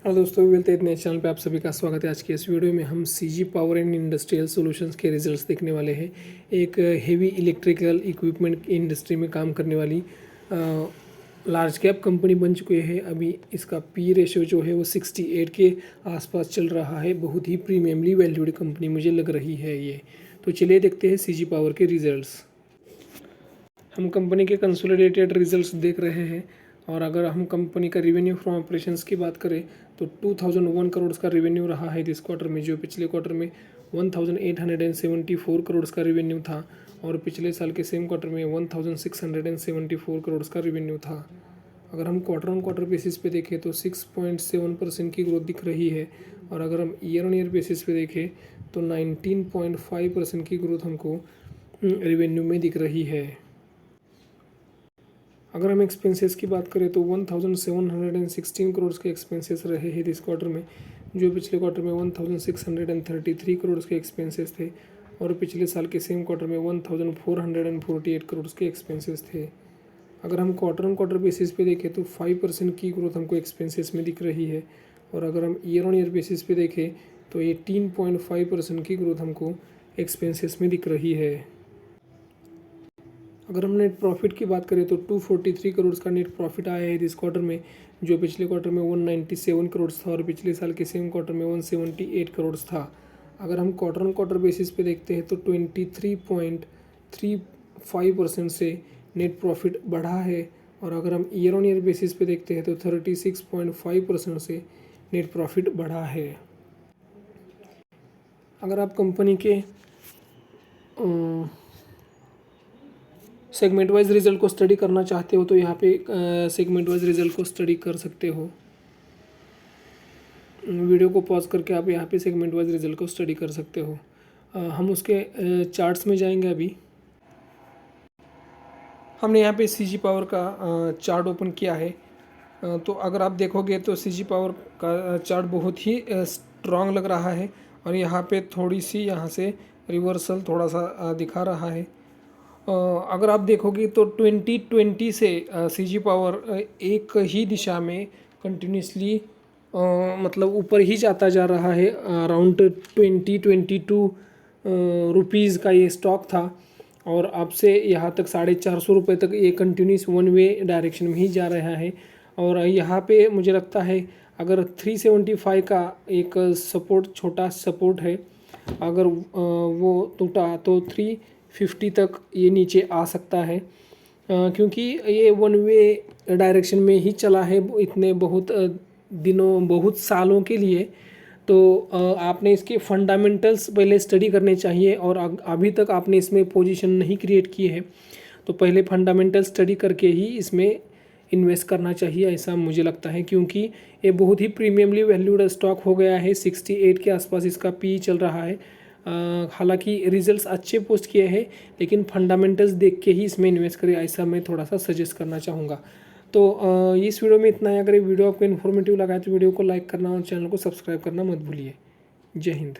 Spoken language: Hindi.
हेलो दोस्तों, वेलते इतने चैनल पे आप सभी का स्वागत है। आज की इस वीडियो में हम CG power and industrial solutions के रिजल्ट्स देखने वाले हैं। एक हेवी इलेक्ट्रिकल इक्विपमेंट इंडस्ट्री में काम करने वाली लार्ज कैप कंपनी बन चुकी है। अभी इसका पी रेशियो जो है वो 68 के आसपास चल रहा है। बहुत ही प्रीमियमली वैल्यूड कंपनी मुझे लग रही है ये। तो चलिए देखते हैं सीजी पावर के रिजल्ट्स। हम कंपनी के कंसोलिडेटेड रिजल्ट्स देख रहे हैं और अगर हम कंपनी का रिवेन्यू फ्रॉम ऑपरेशंस की बात करें तो 2001 करोड़ का रिवेन्यू रहा है दिस क्वार्टर में, जो पिछले क्वार्टर में 1874 करोड़ का रिवेन्यू था और पिछले साल के सेम क्वार्टर में 1674 करोड़ का रिवेन्यू था। अगर हम क्वार्टर ऑन क्वार्टर बेसिस पे देखें तो 6.7% की ग्रोथ दिख रही है और अगर हम ईयर ऑन ईयर बेसिस पे देखें तो 19.5% की ग्रोथ हमको रिवेन्यू में दिख रही है। अगर हम एक्सपेंसेस की बात करें तो 1716 करोड़ के एक्सपेंसेस रहे हैं दिस क्वार्टर में, जो पिछले क्वार्टर में 1633 करोड़ के एक्सपेंसेस थे और पिछले साल के सेम क्वार्टर में 1448 करोड़ के एक्सपेंसेस थे। अगर हम क्वार्टर ऑन क्वार्टर बेसिस पे देखें तो 5% की ग्रोथ हमको एक्सपेंसेस में दिख रही है और अगर हम ईयर ऑन ईयर बेसिस पे देखें तो 18.5% की ग्रोथ हमको एक्सपेंसेस में दिख रही है। अगर हम नेट प्रॉफिट की बात करें तो 243 करोड़ का नेट प्रॉफिट आया है इस क्वार्टर में, जो पिछले क्वार्टर में 197 करोड़ था और पिछले साल के सेम क्वार्टर में 178 करोड़ था। अगर हम क्वार्टर ऑन क्वार्टर बेसिस पे देखते हैं तो 23.35% से नेट प्रॉफिट बढ़ा है और अगर हम ईयर ऑन ईयर बेसिस पे देखते हैं तो 36.5% से नेट प्रॉफिट बढ़ा है। अगर आप कंपनी के सेगमेंट वाइज रिजल्ट को स्टडी करना चाहते हो तो यहाँ पे सेगमेंट वाइज रिजल्ट को स्टडी कर सकते हो। वीडियो को पॉज करके आप यहाँ पे सेगमेंट वाइज रिजल्ट को स्टडी कर सकते हो। हम उसके चार्ट्स में जाएंगे। अभी हमने यहाँ पे सीजी पावर का चार्ट ओपन किया है। तो अगर आप देखोगे तो सीजी पावर का चार्ट बहुत ही स्ट्रॉन्ग लग रहा है और यहाँ पे थोड़ी सी यहाँ से रिवर्सल थोड़ा सा दिखा रहा है। अगर आप देखोगे तो 2020 से सीजी पावर एक ही दिशा में कंटिन्यूसली मतलब ऊपर ही जाता जा रहा है। अराउंड 2022 रुपीज़ का ये स्टॉक था और अब से यहाँ तक 450 रुपये तक ये कंटिन्यूस वन वे डायरेक्शन में ही जा रहा है। और यहाँ पे मुझे लगता है अगर 375 का एक सपोर्ट, छोटा सपोर्ट है, अगर वो टूटा तो 350 तक ये नीचे आ सकता है, क्योंकि ये वन वे डायरेक्शन में ही चला है इतने बहुत दिनों, बहुत सालों के लिए। तो आपने इसके फंडामेंटल्स पहले स्टडी करने चाहिए और अभी तक आपने इसमें पोजीशन नहीं क्रिएट की है तो पहले फंडामेंटल स्टडी करके ही इसमें इन्वेस्ट करना चाहिए, ऐसा मुझे लगता है। क्योंकि ये बहुत ही प्रीमियमली वैल्यूड स्टॉक हो गया है। 68 के आसपास इसका पी चल रहा है। हालांकि रिजल्ट्स अच्छे पोस्ट किए हैं लेकिन फंडामेंटल्स देख के ही इसमें इन्वेस्ट करें, ऐसा मैं थोड़ा सा सजेस्ट करना चाहूँगा। तो इस वीडियो में इतना है। अगर ये वीडियो आपको इन्फॉर्मेटिव लगा है तो वीडियो को लाइक करना और चैनल को सब्सक्राइब करना मत भूलिए। जय हिंद।